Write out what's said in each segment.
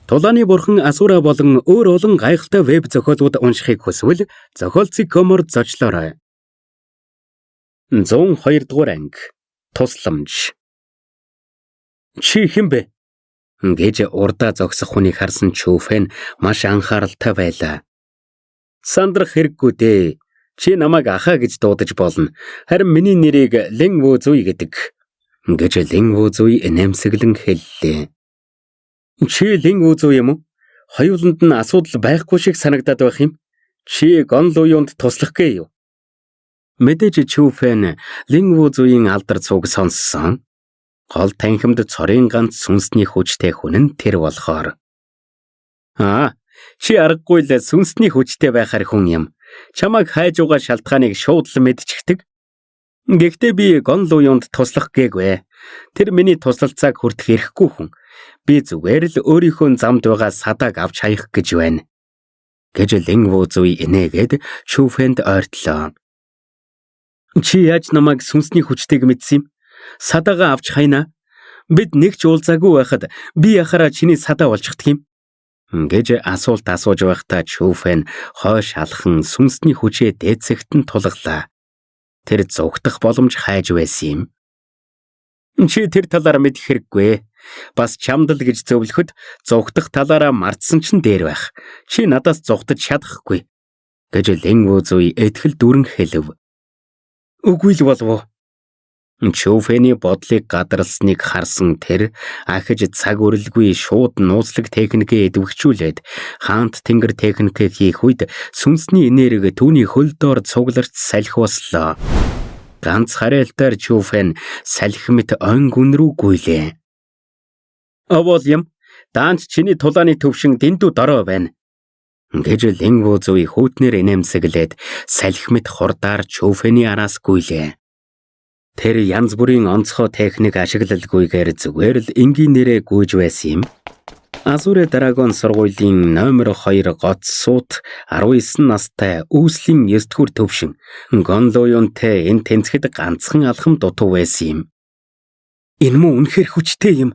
Тулааны бурхан Асура болон өөр олон гайхалтай веб зохиолууд уншихыг хүсвэл зохиолцоо.com-оор зочлоорой. 102 дугаар анги. Тусламж. Чи хэн бэ? Гэж урдаа зогсох хүнийг харсан Чүфэн маш анхааралтай байлаа. Сандрах хэрэггүй дээ. Чи намайг ахаа гэж дуудаж болно. Харин миний нэрийг Лэн Ву Зүй гэдэг. Гэж Лэн Ву Зүй нэмсэглэн хэллээ. Чи Лэн Ву Зүй юм уу? Хоёуланд нь асуудал байхгүй шиг санагдаад байх юм. Чи Гон Луюунд туслах гээ юу? Мэдээж Чүфэн Лэн Ву Зүйн алдар цуг сонссон. Гол танхимд цорын ганц сүнсний хүчтэй хүн нь тэр болохоор. Чи аргагүй л сүнсний хүчтэй байхаар хүн юм. Чамайг хайж угаа шалтгааныг шууд л мэдчихдэг. Гэхдээ би Гон Луюунд туслах гээгүй. Тэр миний туслалцааг хүртэх эрхгүй хүн. Би зүгээр л өөрийнхөө замд байгаа садааг авч хаях гэж байна. Гэж Лэн Ву Зүй инээгээд Чүфэнд ойртлоо. Чи яаж намайг сүнсний хүчтэйг мэдсэн юм? Садаагаа авч хайнаа. Бид нэг ч уулзаагүй байхад би яхаараа чиний садаа болчихдаг юм. Гэж асуулт асууж байхдаа Чүфэн хойш алхан сүнсний хүчээ дээдсэгтэн тулглаа. Тэр зүгтах боломж хайж байсан юм. Чи тэр талаар мэдэх хэрэггүй. Бас чамдал гэж зөвлөхөд зүгтах талаараа мартсан ч дээр байх. Чи надаас зүгтаж чадахгүй. Гэж Лэн Ву Зүй этгэл дүрэн хэлв. Үгүй л болов уу? Чүфэний бодлыг гадарлсныг харсан тэр ахиж цаг үрэлгүй шууд нууцлаг техникээ эдвэгчүүлээд хаант тэнгэр техникээ хийх үед сүнсний энерги түүний хөл доор цугларч салхи бослоо. Ганц харайлтаар Чүфэн салхи мэт он гүн рүү гүйлээ. Овол юм. Даанч чиний тулааны төвшин дэндүү дорой байна. Гэж Лэн Ву Зүй хүүтнэр нэмсэглээд салхи мэт хурдаар Чүфэний араас гүйлээ. Тэр янз бүрийн онцгой техник ашиглалгүйгээр зүгээр л энгийнээрээ гүйж байсан юм. Асура Драгон сургуулийн номер 2 гоц суут 19 настай үүслийн 9 дугаар төвшин Гон Луюунтэй энэ тэнцэхэд ганцхан алхам дутуу байсан юм. Энэ муу үнэхээр хүчтэй юм.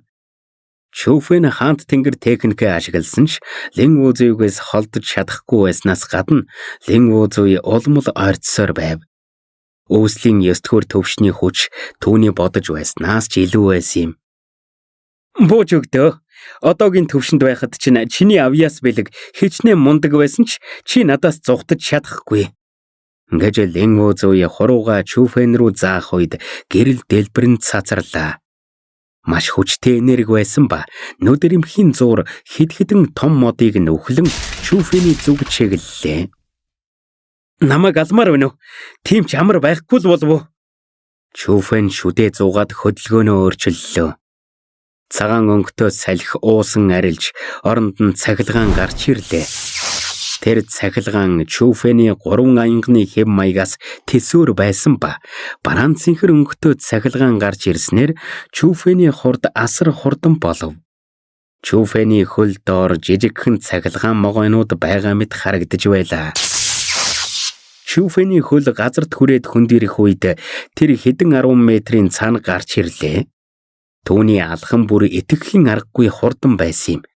Чүфэн хаант тэнгэр техникээ ашигласан ч Лэн Ву Зүйгээс холдож чадахгүй байснаас гадна Лэн Ву Зүй улмал ойртсоор байв. Үүслийн 9 дугаар төвшний хүч түүний бодож байснаас ч илүү байсан юм. Бууж өгдөө. Одоогийн төвшөнд байхад чиний авьяас бэлэг хичнээн мундаг байсан ч чи надаас зугтаж чадахгүй. Гэж Лэн Ву Зүй хурууга Чүфэн рүү заах үед гэрэл дэлбэрэнд цацарлаа. Маш хүчтэй энерги байсан ба нүдэр имхийн зуур хэд хэдэн том модыг нөхлөн Чүфэний зүг чиглэлээ. Намайг алмаар байна уу? Тийм ч амар байхгүй л болов уу? Чүфэн шүдээ зуугаад хөдөлгөөнөө өөрчиллөө. Цагаан өнгөтэй салхи уусан арилж оронд нь цахилгаан гарч ирлээ. Тэр цахилгаан Чүфэний 3 аянгны хэм маягаас тэсвэр байсан ба бараан цэнхэр өнгөтэй цахилгаан гарч ирснээр Чүфэний хурд асар хурдан болов. Чүфэний хөл доор жижигхэн цахилгаан могойнууд байгаа мэт харагдаж байлаа. Чүфэний хөл газарт хүрээд хөндөрөх үед тэр хэдэн 10 метрийн цаана гарч ирлээ. Түүний алхам бүр итгэхийн аргагүй хурдан байсан юм.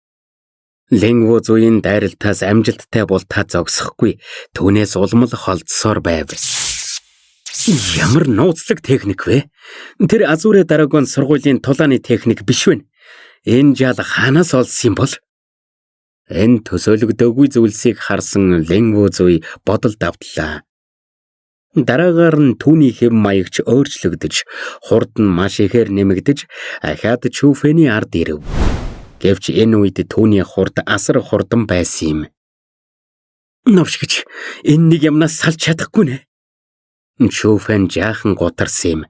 Лэн Ву Зүйн дайралтаас амжилттай бол та зогсохгүй. Түүнээс улмал холдсоор байв. Ямар нууцлаг техник вэ? Тэр Асура Драгон сургуулийн тулааны техник биш вэ? Энэ жаал хаанаас олсон юм бол? Энэ төсөөлөгдөөгүй зүйлсийг харсан Лэн Ву Зүй бодолд автлаа. Дараагаар нь түүний хэм маягч өөрчлөгдөж, хурд нь маш ихээр нэмэгдэж, ахаад Чүфэний ард ирэв. Гэвч энэ үед түүний хурд асар хурдан байсан юм. Навшигч, энэ нэг юмнаас салж чадахгүй нэ. Чүфэн жаахан гутарсан юм.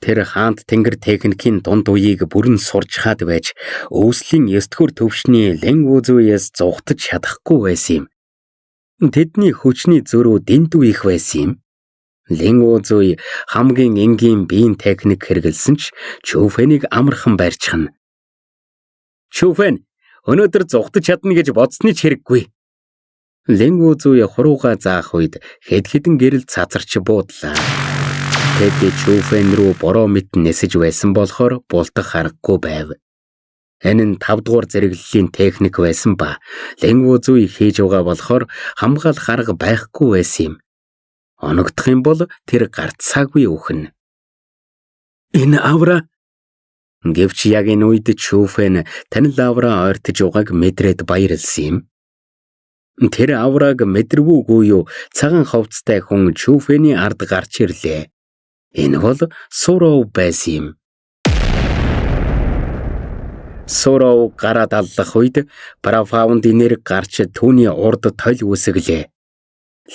Тэр хаант тэнгэр техникийн дунд үеийг бүрэн сурч хаад байж, үүслийн 9 дугаар төвшний Лэн Ву Зүйээс зугтаж чадахгүй байсан юм. Тэдний хүчний зөрүү дэндүү их байсан юм. Лэн Ву Зүй хамгийн энгийн биеийн техник хэрэгэлсэн ч Чүфэнийг амархан барьчихна. Чүфэн, өнөөдөр зугтаж чадна гэж бодсны ч хэрэггүй. Лэн Ву Зүй хурууга заах үед хэд хэдэн гэрэл цацарч буудлаа. Тэд Чүфэн рүү бороо мэт нисэж байсан болохоор бултах аргагүй байв. Энэ нь 5 дугаар зэрэглэлийн техник байсан ба Лэнгву зүй хийж байгаа болохоор хамгаалах арга байхгүй байсан юм. Оногдох юм бол тэр гарцаагүй үхэн. Энэ авра гэвч яг энэ үед Чүфэн танил авра ойртож байгааг мэдрээд баярлсан юм. Тэр авраг мэдрвүүгүй юу цагаан ховцтой хүн Чүфэний ард гарч ирлээ. Энэ бол Суров байсан юм. Суров гараад аллах үед Парафаунд энерги гарч түүний урд толь үсгэлээ.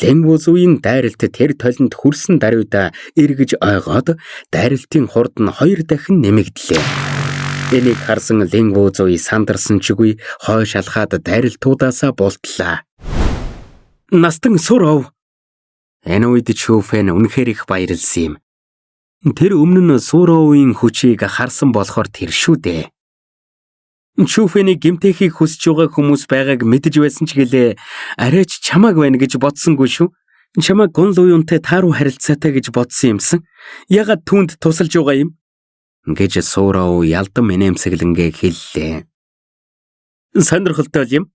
Лэнгву зүйн дайралт тэр толинд хүрсэн даруйда эргэж ойгоод дайралтын хурд нь 2 дахин нэмэгдлээ. Энийг харсан Лэнгву зүй сандарсан чигүй хойш алхаад дайралтуудаасаа бултлаа. Настан Суров. Энэ үед Чүфэн үнэхээр их баярлсан юм. Тэр өмнө нь Суровын хүчийг харсан болохоор тэр шүү дээ. Чүфэний гимтэхийг хүсэж байгаа хүмүүс байгааг мэдэж байсан ч гэлээ арайч чамааг байна гэж бодсонгүй шүү. Чамааг Гонлу юунтай тааруу харилцаатай гэж бодсон юмсан. Ягаад түүнд тусалж байгаа юм? Гэж Суров ялдам инээмсэглэнгээ хэллээ. Сонирхолтой юм.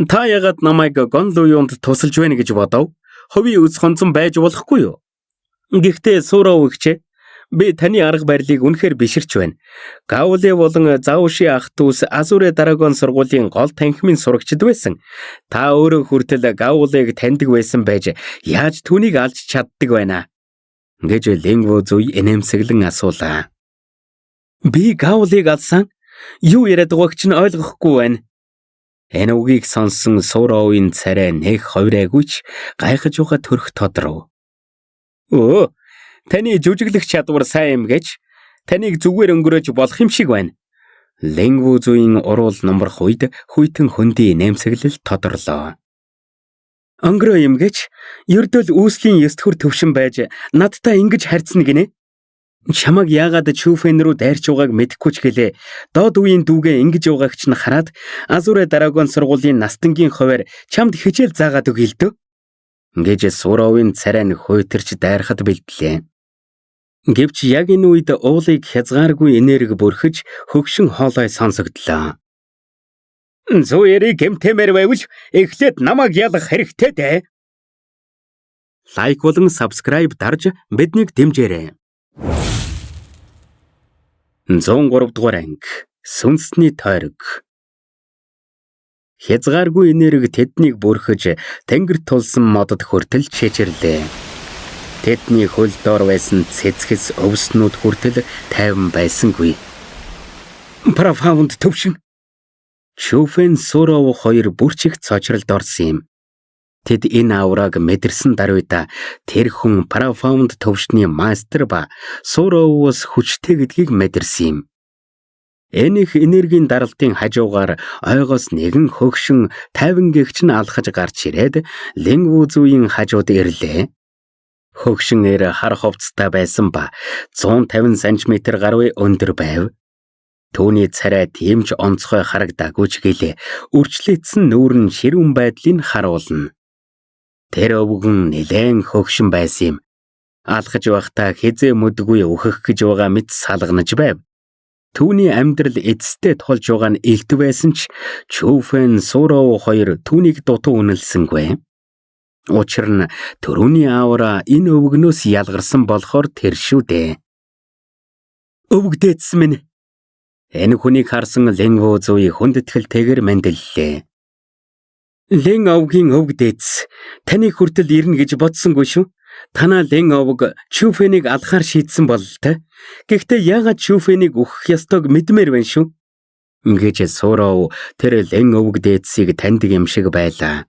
Та ягаад намайг Гонлу юунд тусалж байна гэж бодов? Ховийн үс хонцон байж болохгүй юу? Гэхдээ Суров ихчээ. Би таны арга барилыг үнэхээр биширч байна. Гауле болон Зауши ах дүүс Азуре Драгон сургуулийн гол танхимын сурагчид байсан. Та өөрөө хүртэл Гаулег таньдаг байсан байж яаж түүнийг алж чаддаг байна? Гэж Лэнгву зүй инээмсэглэн асуулаа. Би Гаулег алсан? Юу яриад байгааг чинь ойлгохгүй байна. Энэ үгийг сонсон Суровын царай нэг хойраагүйч гайхаж байгаа төрх тодров. Өө, таны жүжиглэх чадвар сайн юм гэж таныг зүгээр өнгөрөөж болох юм шиг байна. Лэнгву зүйн уруул номрох үед хүйтэн хөндөй нэмсэглэл тодорлоо. Өнгөрөө юм гэж ердөө л үүслийн ёстхөр төвшин байж надтай ингэж харьцна гинэ. Чамаг яагаад Чүфэн рүү дайрч байгааг мэдэхгүй ч гэлээ доод үеийн дүүгээ ингэж байгааг ч хараад Азуре Драгон сургуулийн настангийн хуваар чамд хичээл заагаад өгье л дөө. Гэж Суровын царай нь хуйтарч дайрахад бэлдлээ. Гэвч яг энэ үед уулыг хязгааргүй энерги бүрхэж хөгшин хоолой сонсогдлоо. Зүүрийг гэмтэмээр байвал эхлээд намайг ялах хэрэгтэй дээ. Лайк болон subscribe дарж биднийг дэмжээрэй. 103 дугаар анги Сүнсний тойрог. Хязгааргүй энерги тэднийг бүрхэж тэнгэр тулсан модод хүртэл чичирлээ. Тэдний хөл дор байсан цэцгэс өвснүүд хүртэл тайван байсангүй. Парафаунд төвшин. Чүфэн Суров хоёр бүрчиг цочролд орсон юм. Тэд энэ авраг мэдэрсэн даруйда тэр хүн Парафаунд төвшний мастер ба Суровоос хүчтэй гэдгийг мэдэрсэн юм. Энийх энергийн даралтын хажуугаар ойгоос нэгэн хөгшин 50 гэгч нь алхаж гарч ирээд Лэнгву зүйн хажууд ирлээ. Хөгшин хар хувцастай байсан ба 150 см гаруй өндөр байв. Түүний царай тийм ч онцгой харагдаагүй ч гэлээ үрчлээдсэн нүүр нь ширүүн байдлыг харуулна. Тэр өвгөн нэлээд хөгшин байсан юм. Алхаж байхдаа хизээ мүдгүй өөхөх гэж байгаа мэт салганаж байв. Түүний амьдрал эцэстээ тулж байгаа нь илт байсан ч Чүфэн Суров хоёр түүнийг дутуу үнэлсэнгүй. Учир нь төрөний авра энэ өвгнөөс ялгарсан болохоор тэр шүү дээ. Өвгдээдсэн минь. Энэ хүнийг харсан Лэнгву зүй хүндэтгэлтэйгээр мэндэллээ. Лэн овгийн өвгдээдс таны хүртэл ирнэ гэж бодсонгүй шүү. Танаа Лэн овг Чүфэнийг алхахаар шийдсэн бололтой. Гэхдээ яагаад Чүфэнийг өөхөх ёстойг мэдмээр байна шүү. Гэж Суров тэр Лэн өвгдээдсийг таньдаг юм шиг байлаа.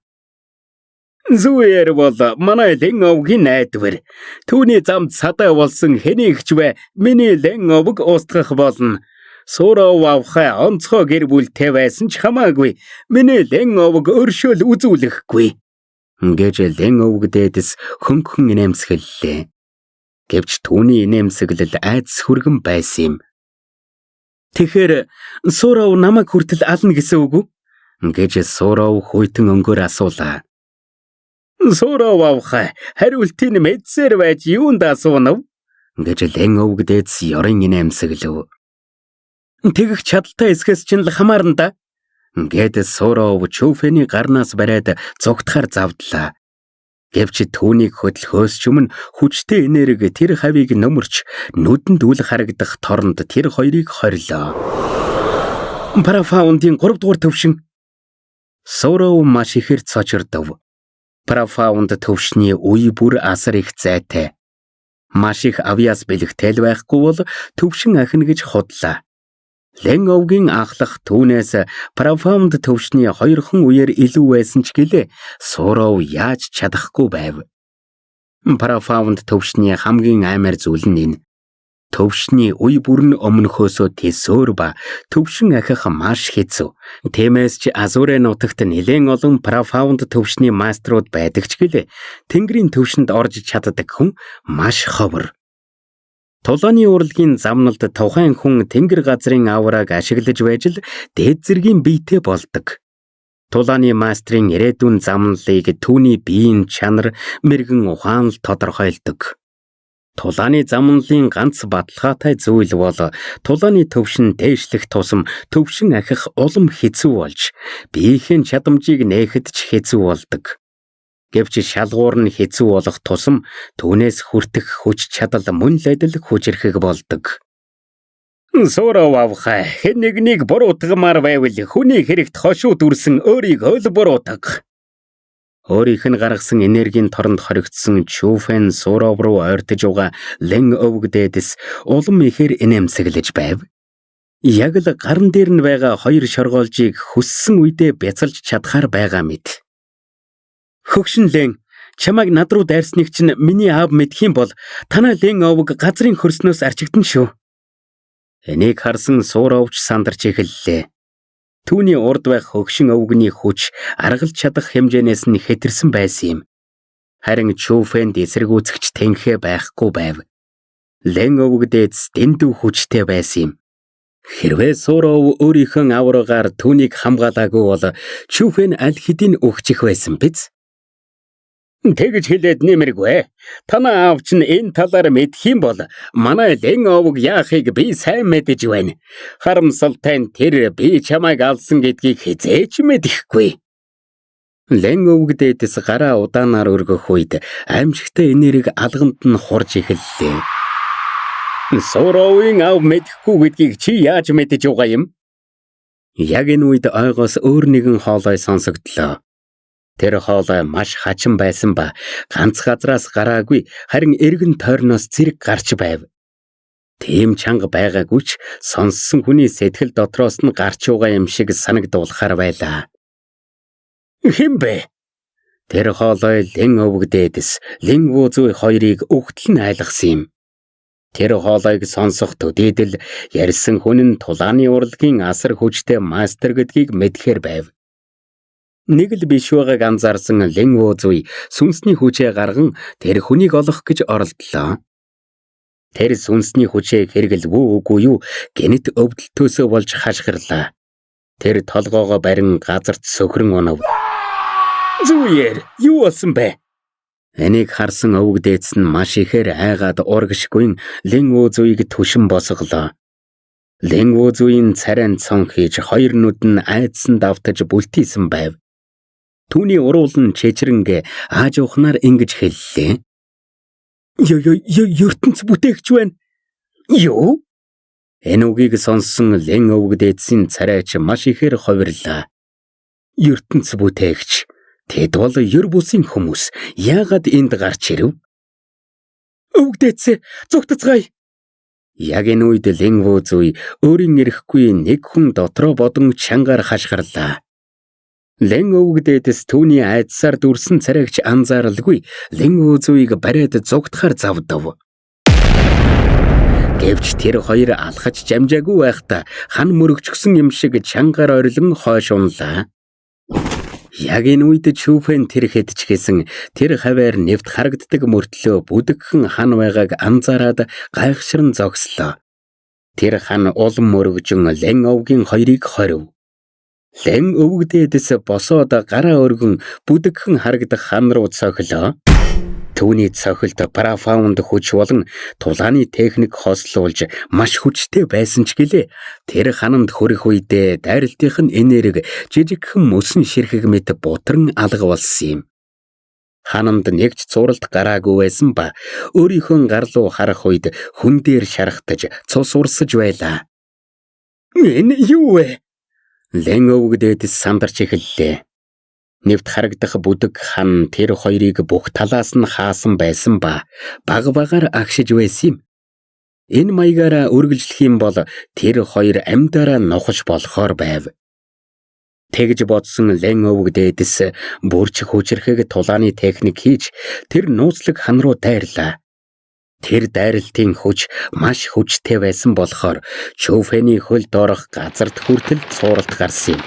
Зүгээр бол манай Лэн овгийн найдвар. Түүний замд садаа болсон хэнийгч бай миний Лэн овг устгах болно. Суров авахай онцгой гэр бүлтэй байсан ч хамаагүй. Миний Лэн овг өршөөл үзүүлэхгүй. Гэж Лэн өвгдээдэс хөнгөн инээмсэглэлээ. Гэвч түүний инээмсэглэл айдас хүргэн байсан юм. Тэгэхээр Суров намайг хүртэл ална гэсэн үг үү? Гэж Суров хуйтан өнгөөр асуулаа. Суров авахай хариултыг мэдсээр байж юунд асууна вэ? Гэж Лэн өвгдээдэс ёрын инээмсэглэв. Тэгэх чадalтай эсгээс чинь л хамаарна да. Гэт Соров Чүфэний гарнаас бариад зогтохоор завдлаа. Гэвч түүнийг хөдөлгөөс ч өмнө хүчтэй энерги тэр хавийг нөмөрч нүдэнд үл харагдах торонд тэр хоёрыг хорилоо. Парафаундын 3 дугаар төвшин. Соров маш ихээр цочирдов. Парафаунд төвшний үе бүр асар их зайтай. Маш их авьяас бэлэгтэл байхгүй бол төвшин ахна гэж худлаа. Лэн овгийн анхлах түүнээс Парафаунд төвшний 2хан үеэр илүү байсан ч гэлээ Соров яаж чадахгүй байв. Парафаунд төвшний хамгийн аймаар зүйл нь энэ. Төвшний үе бүр нь өмнөхөөсөө тэсөөр ба төвшин ахих маш хэцүү. Тиймээс ч Азурын нутагт нэлээд олон Парафаунд төвшний маструуд байдаг ч гэлээ Тэнгэрийн төвшөнд орж чаддаг хүн маш ховор. Тулааны урлагийн замналд тухайн хүн тэнгэр газрын авраг ашиглаж байж л дээд зэргийн биетэй болдог. Тулааны мастрын ирээдүйн замналыг түүний биеийн чанар мэргэн ухаан л тодорхойлдог. Тулааны замналын ганц баталгаатай зүйл бол тулааны төвшин дээшлэх тусам төвшин ахих улам хэцүү болж биеийн чадамжийг нээхэд ч хэцүү болдог. Гэвч шалгуур нь хэцүү болох тусам түүнээс хүртэх хүч чадал мөн л адил хүчрхэг болдог. Соров авхай хэн нэгнийг буруутгамаар байвал хүний хэрэгт хошуу дүрсэн өөрийгөө л буруутгах. Өөрийнх нь гаргасан энергийн торонд хоригдсон Чүфэн Соров руу ойртож угаа Лэн өвгдээдэс улам ихээр инээмсэглэж байв. Яг л гарн дээр нь байгаа хоёр шоргоолжийг хүссэн үедээ бяцалж чадхаар байгаа мэт. Хөгшин Лэн, чамайг над руу дайрсныг чинь миний аав мэдх юм бол танай Лэн овг газрын хөрснөөс арчигдана шүү. Энийг харсан Суровч сандарч эхэллээ. Түүний урд байх хөгшин өвгний хүч аргалж чадах хэмжээнээс нь хэтэрсэн байсан юм. Харин Чүфэнд эсэргүүцэгч тэнхээ байхгүй байв. Лэн өвг дээдс дэндүү хүчтэй байсан юм. Хэрвээ Соров өөрийнхөө аврагаар түүнийг хамгаалаагүй бол Чүфэн аль хэдийн өгчих байсан биз? Тэгж хэлээд нэмэргүй. Танай аав чинь энэ талаар мэдх юм бол манай Лэн овг яахыг би сайн мэдэж байна. Харамсалтай нь тэр би чамайг алсан гэдгийг хизээч мэдэхгүй. Лэн овг дээдэс гараа удаанаар өргөх үед аимшигтай энерги алганд нь хурж эхэллээ. Соровын аав мэдэхгүй гэдгийг чи яаж мэдэж байгаа юм? Яг энэ үед ойгоос өөр нэгэн хоолой сонсогдлоо. Тэр хоолой маш хачин байсан ба ганц газраас гараагүй харин эргэн тойрноос зэрэг гарч байв. Тийм чанга байгаагүй ч сонссон хүний сэтгэл дотроос нь гарч байгаа юм шиг санагдуулахар байлаа. Хэн бэ? Тэр хоолой Лэн өвг дээдэс Лэн Вузүй хоёрыг өгтөл нь айлгсан юм. Тэр хоолойг сонсох төдийдэл ярьсан хүн нь тулааны урлагийн асар хүчтэй мастер гэдгийг мэдхээр байв. Нэг л биш байгааг анзаарсан Лэн Вузүй сүнсний хүчээ гарган тэр хүнийг олох гэж оролдлоо. Тэр сүнсний хүчээ хэрэглэв үгүй юу гэнэт өвдөлтөөсөө болж хашгирлаа. Тэр толгоогоо барин газарт сөхрөн унав. Зүүер юу болсон бэ? Энийг харсан өвг дээдс нь маш ихээр айгаад урагшгүй Лэн Вузүйг түшин босголоо. Лэн Вузүйн царайн цон хийж хоёр нүд нь айдсан давтаж бүлтийсэн байв. Түүний уруул нь чэжрэнгэ ааж ухнаар ингэж хэллээ. ертөнц бүтээгч байна. Юу? Энэ үгийг сонссон Лэн өвг дээдсийн царайч маш ихээр ховирлаа. ертөнц бүтээгч. Тэд бол ер бусын хүмүүс. Яагаад энд гарч ирэв? Өвг дээдсээ зүгтцгаая. Яг энэ үед Лэн Вузүй өөрийн ирэхгүй нэг хүн дотроо бодон чангаар хашгирлаа. Лэн өвг дээдэс түүний айдсаар дүрсэн царайгч анзааралгүй Лэн Вузүйг бариад зугтахаар завдав. Гэвч тэр хоёр алхаж жамжаагүй байхдаа хан мөрөгчгсөн юм шиг чангаар орилон хойш унлаа. Яг энэ үед Чүфэн тэр хэдчгээсэн тэр хаваар нэвт харагддаг мөртлөө бүдэгхэн хан байгааг анзаараад гайхширн зогслоо. Тэр хан улам мөрөгжин Лэн овгийн хоёрыг хорив. Лэн өвг дээдэс босоод гараа өргөн бүдэгхэн харагдах хан руу цохилоо. Түүний цохилт парафаунд хүч болон тулааны техник хослуулж маш хүчтэй байсан ч гэлээ тэр ханамд хүрэх үедээ дайралтынх нь энерги жижигхэн мөсөн ширхэг мэт бутран алга болсон юм. Ханамд нэгч цуралд гараагүй байсан ба өөрийнхөө гар руу харах үед хүн дээр шархтаж цус урсаж байлаа. Энэ юу вэ? Лэн өвгдөөд сандарч эхэллээ. Нэвт харагдах бүдэг хан тэр хоёрыг бүх талаас нь хаасан байсан ба баг багаар агшиж байсан юм. Энэ маягаараа үргэлжлэх юм бол тэр хоёр амьдараа нухаж болохоор байв. Тэгж бодсон Лэн өвгдөөдс бүрч хүчрэхэг тулааны техник хийж тэр нууцлаг хан руу дайрлаа. Тэр дайралтын хүч маш хүчтэй байсан болохоор Чүфэний хөлд орох газарт хүртэл цууралт гарсан юм.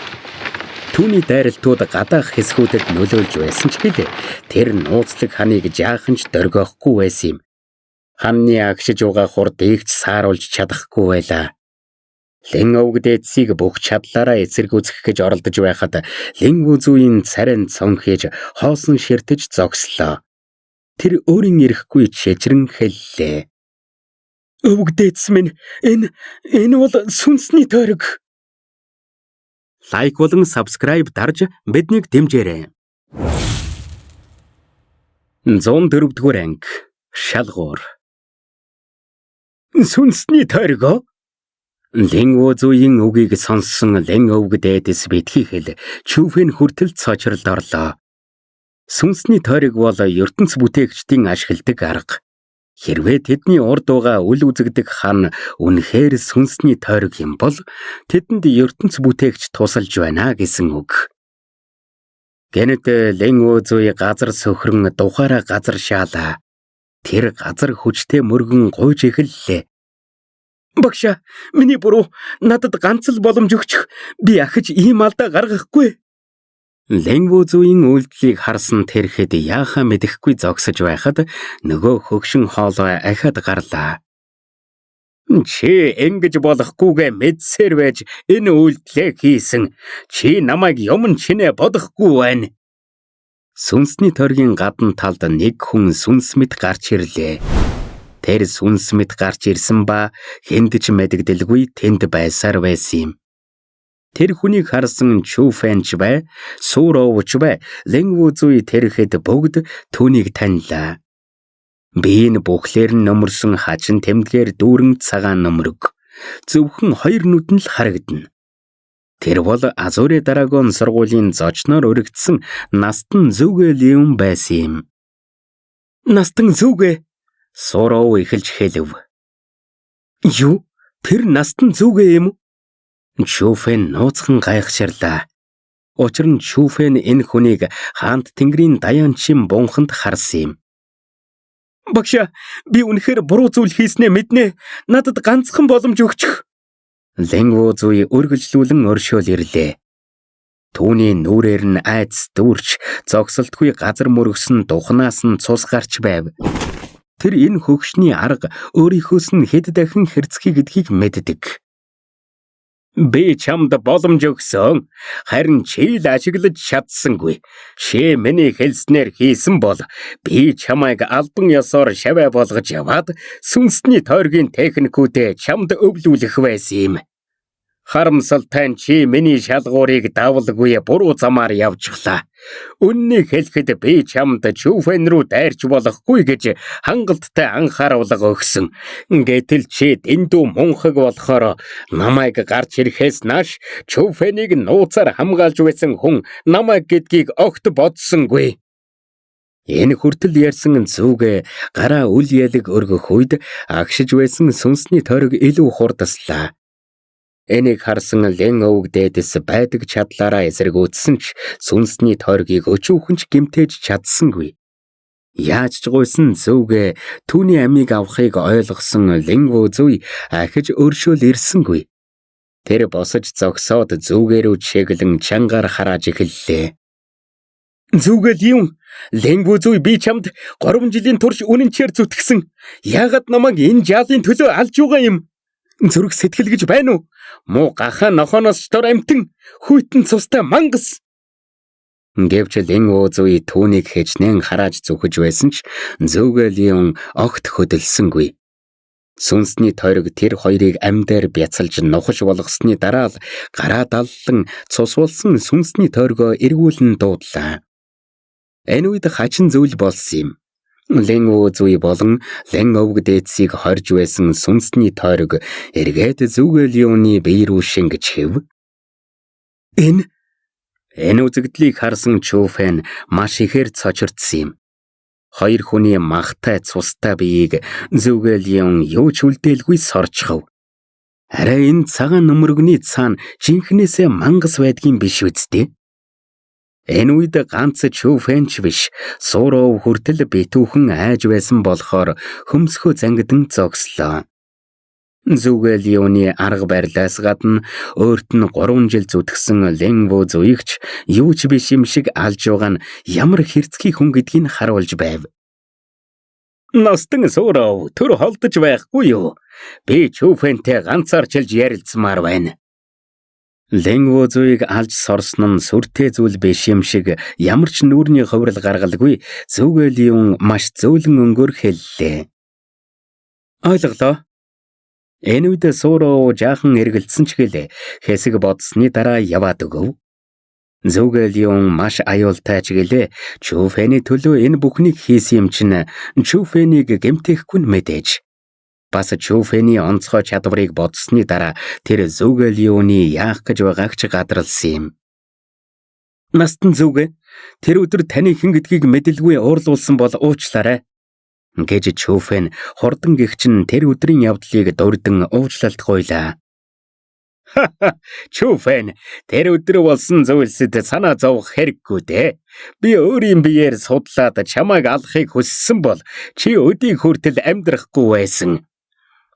Түүний дайралтууд гадаах хэсгүүдэд нөлөөлж байсан ч гэлээ тэр нууцлаг ханыг жаахан ч дөргиохгүй байсан юм. Ханны агшиж угаа хурд ийгч сааруулж чадахгүй байлаа. Лэн өвгдөөдсийг бүх чадлаараа эсэргүүцэх гэж оролдож байхад Лэн үзүүийн царин цонхиж хоосон ширтэж зогслоо. Тэр өөрийн ирэхгүй чэжрэн хэллээ. Өвгдөөдс минь энэ бол сүнсний тойрог. Лайк болон subscribe дарж биднийг дэмжээрэй. 104-р анги шалгуур. Сүнсний тойрог? Лэн үзүүийн үгийг сонссон Лэн өвгдөөдс битгий хэл Чүфэн хүртэл цочролд орлоо. Сүнсний тойрог бол ертөнц бүтээгчдийн ашигладаг арга. Хэрвээ тэдний урд угаа үл үзэгдэх хан үнэхээр сүнсний тойрог юм бол тэдэнд ертөнц бүтээгч тусалж байна гэсэн үг. Гэнэт Лэн үзүүе газар сөхрөн тухаараа газар шаалаа. Тэр газар хүчтэй мөргөн гуйж эхэллээ. Багшаа, миний буруу. Надад ганц л боломж өгчих. Би ахиж ийм алдаа гаргахгүй. Лэн үзүүийн үйлдэлийг харсан тэрхэд яахаа мэдэхгүй зогсож байхад нөгөө хөгшин хоолой ахад гарлаа. Чи ингэж болохгүйгээ мэдсээр байж энэ үйлдэлээ хийсэн. Чи намайг юм чинээ бодохгүй байна. Сүнсний тойргийн гадна талд нэг хүн сүнс мэт гарч ирлээ. Тэр сүнс мэт гарч ирсэн ба хэнд ч мэдэгдэлгүй тэнд байсаар байсан юм. Тэр хүнийг харсан Чүфэнч бай, Сүровч бай, Лэн үзүүе тэрхэд бүгд түүнийг танилаа. Биеийн бүхлээр нь нөмөрсөн хачин тэмдгээр дүүрэн цагаан нөмрөг. Зөвхөн хоёр нүд нь л харагдана. Тэр бол Азуре Драгон сургуулийн зочноор өргөдсөн Настан Зүгэ Леон байсан юм. Настан Зүгэ? Сүров эхэлж хэлв. Юу? Тэр Настан Зүгэ юм уу? Чүфэн нууцхан гайхширлаа. Учир нь Чүфэн энэ хүнийг хаант тэнгэрийн даяан чин бунханд харсан юм. Багшаа, би үнэхээр буруу зүйл хийснээ мэднэ. Надад ганцхан боломж өгчих. Лэн үзүүе үргэлжлүүлэн өршөөл ирлээ. Түүний нүрээр нь айц дүүрч зогсолтгүй газар мөргсөн духнаас нь цус гарч байв. Тэр энэ хөгшний арга өөрийнхөөс нь хэд дахин хэрцгий гэдгийг мэддэг. Би чамд боломж өгсөн. Харин чи л ашиглаж чадсангүй. Чи миний хэлснээр хийсэн бол би чамайг албан ёсоор шаваа болгож яваад сүнсний тойргийн техникүүдээ чамд өвлүүлэх байсан юм. Харамсалтай нь чи миний шалгуурыг давалгүй буруу замаар явчихлаа. Үннийг хэлэхэд би чамд Чүфэн рүү дайрч болохгүй гэж хангалттай анхааруулга өгсөн. Гэтэл чи дэндүү мунхаг болохоор намайг гарч ирэхээс нааш Чүфэнийг нууцаар хамгаалж байсан хүн намайг гэдгийг огт бодсонгүй. Энэ хүртэл ярьсан Зүгэ гараа үл ялэг өргөх үед агшиж байсан сүнсний тойрог илүү хурдаслаа. Энийг харсан Лэн өвгдөөдс байдаг чадлаараа эсэргүүцсэн ч сүнсний тойргийг өчүүхэн ч гэмтээж чадсангүй. Яаж ч гуйсан Зүгэ түүний амийг авахыг ойлгосон Лэн үзүүе ахиж өршөөл ирсэнгүй. Тэр босож зогсоод Зүгэ рүү чиглэн чангаар харааж эхэллээ. Зүгэ Леон, Лэн үзүүе би чамд 3 жилийн турш үнэнчээр зүтгэсэн. Яагаад намайг энэ жаалын төлөө алж байгаа юм? Зүрх сэтгэл гэж байна уу? Муу гахаа нохооноос ч дор амтэн хүйтэн цустай мангас. Гэвч Линго Зуи түүнийг хэчнээн харааж зүхэж байсан ч Зүгэлион огт хөдөлсөнгүй. Сүнсний тойрог тэр хоёрыг амьдаар бяцалж нухаж болгосны дараа л гараа даллан цусвалсан сүнсний тойргоо эргүүлэн дуудлаа. Энэ үед хачин зүйл болсон юм. Линго Зуи болон Лэн овг дээдсийг хорж байсан сүнсний тойрог эргээд Зүгэлионы бие рүү шингэж хэв. Энэ үзэгдлийг харсан Чүфэн маш ихээр цочирдсан юм. Хоёр хүний махтай цустай биеийг Зүгэлион юу ч үлдээлгүй сорчхов. Арай энэ цагаан нөмрөгний цаана жинхнээсээ мангас байдгийн биш үсттэй. Энэ үед ганц Чүфэн ч биш, Суроо хүртэл битүүхэн айж байсан болохоор хөмсгөө зангидан зогслоо. Зүгэлионы арга барилаас гадна өөрт нь 3 жил зүтгсэн Линго Зуигч юу ч биш юм шиг алж байгаа нь ямар хэрцгий хүн гэдгийг харуулж байв. Настан Суроо төр холдож байхгүй юу? Би Чүфэнтэй ганцаарчилж ярилцмаар байна. Линго Зуиг алж сорсон нь сүртэй зүйл биш юм шиг ямар ч нүүрний хувирал гаргалгүй Зүгэлион маш зөөлөн өнгөөр хэллээ. Ойлголоо. Энэ үед Суроо жаахан эргэлдсэн ч гэлээ хэсэг бодсны дараа яваад өгөв. Зүгэлион маш аюултай ч гэлээ Чүфэний төлөө энэ бүхнийг хийсэн юм чинь Чүфэнийг гэмтэхгүй мэдээж. Бас Чүфэний онцгой чадварыг бодсны дараа тэр Зүгэлионы яах гэж байгааг ч гадралсан юм. Настан Зүгэ, тэр өдөр таны хэн гэдгийг мэдэлгүй уурлуулсан бол уучлаарай. Гэж Чүфэн хурдан гихчин тэр өдрийн явдлыг дурдан уучлалтгуйлаа. Чүфэн, тэр өдөр болсон зүйлсэд санаа зовох хэрэггүй дээ. Би өөрийн биеэр судлаад чамайг алахыг хүссэн бол чи өдийг хүртэл амьдрахгүй байсан.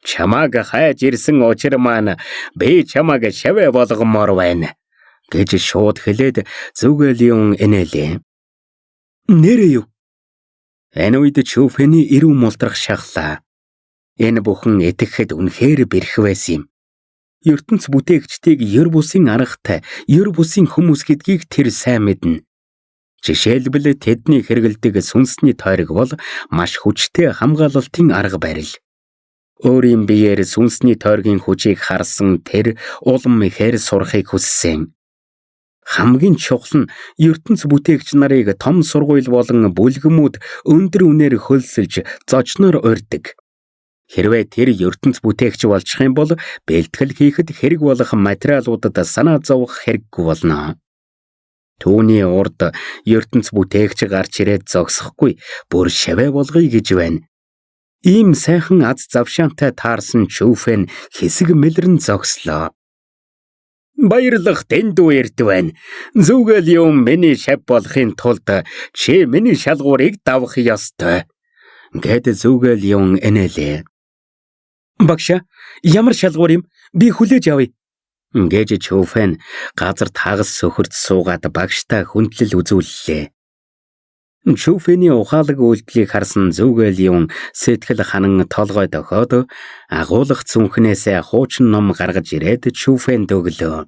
Чамайг хайж ирсэн учир маань би чамайг шавэ болгомоор байна. Гэж шууд хэлээд Зүгэлион инээлээ. Нэрээ юу? Энэ үед Чүфэний ирүү мултрах шахлаа. Энэ бүхэн итгэхэд үнэхээр бэрх байсан юм. ертөнц бүтээгчдийг ер бусын аргатай, ер бусын хүмүүс гэдгийг тэр сайн мэднэ. Жишээлбэл тэдний хэрэгэлдэг сүнсний тойрог бол маш хүчтэй хамгаалалтын арга барил. Өөрийн биеэр сүнсний тойргийн хүчийг харсан тэр улам ихээр сурахыг хүссэн. Хамгийн чухал нь ертөнц бүтээгч нарыг том сургууль болон бүлгэмүүд өндөр үнээр хөлсөлж зочноор урьдаг. Хэрвээ тэр ертөнц бүтээгч болчих юм бол бэлтгэл хийхэд хэрэг болох материалуудад санаа зовох хэрэггүй болно. Түүний урд ертөнц бүтээгч гарч ирээд зогсохгүй бүр шавэ болгоё гэж байна. Ийм сайхан аз завшаантай таарсан Чүфэн хэсэг мэлрэн зогслоо. Баярлах дэндүү эрт байна. Зүгэлион миний шав болохын тулд чи миний шалгуурыг давах ёстой. Гэт Зүгэлион энэлээ. Багш, ямар шалгуур юм? Би хүлээж авъя. Гэж Чүфэн газар тагас сөхөрт суугаад багштай хүндлэл үзүүллээ. Чүфэний ухаалаг үйлдэлийг харсан Зүгэлион сэтгэл ханан толгой дохоод агуулгах зүнхнээсээ хуучин ном гаргаж ирээд Чүфэнд өглөө.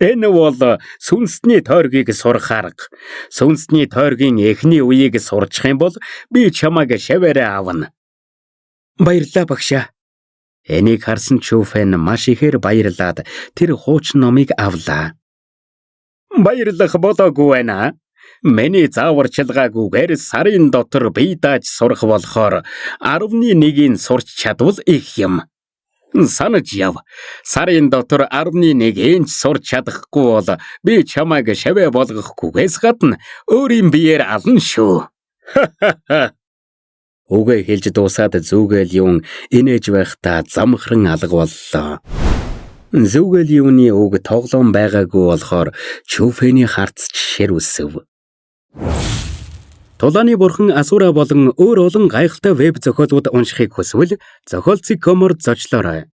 Энэ бол сүнсний тойргийг сурах арга. Сүнсний тойргийн эхний үеийг сурчих юм бол би чамайг шаваараа авна. Баярлалаа багшаа. Энийг харсан Чүфэн маш ихээр баярлаад тэр хуучин номыг авлаа. Баярлах болоогүй байна. Миний зааварчилгаагүйгээр сарын дотор бие дааж сурах болохоор 11-ийг сурч чадвал их юм. Санаж яв. Сарын дотор 11-ийг сурч чадахгүй бол би чамайг шавэ болгохгүйгээс гадна өөрийн биеэр ална шүү. Үгээ хэлж дуусаад Зүгэлион инээж байхдаа замхран алга боллоо. Зүгэлионы үг тоглоом байгаагүй болохоор Чүфэний харц шир үсв. Тулааны бурхан Асура болон өөр олон гайхалтай веб зохиолууд уншихыг хүсвэл зохиолцыг комор зочлоорой.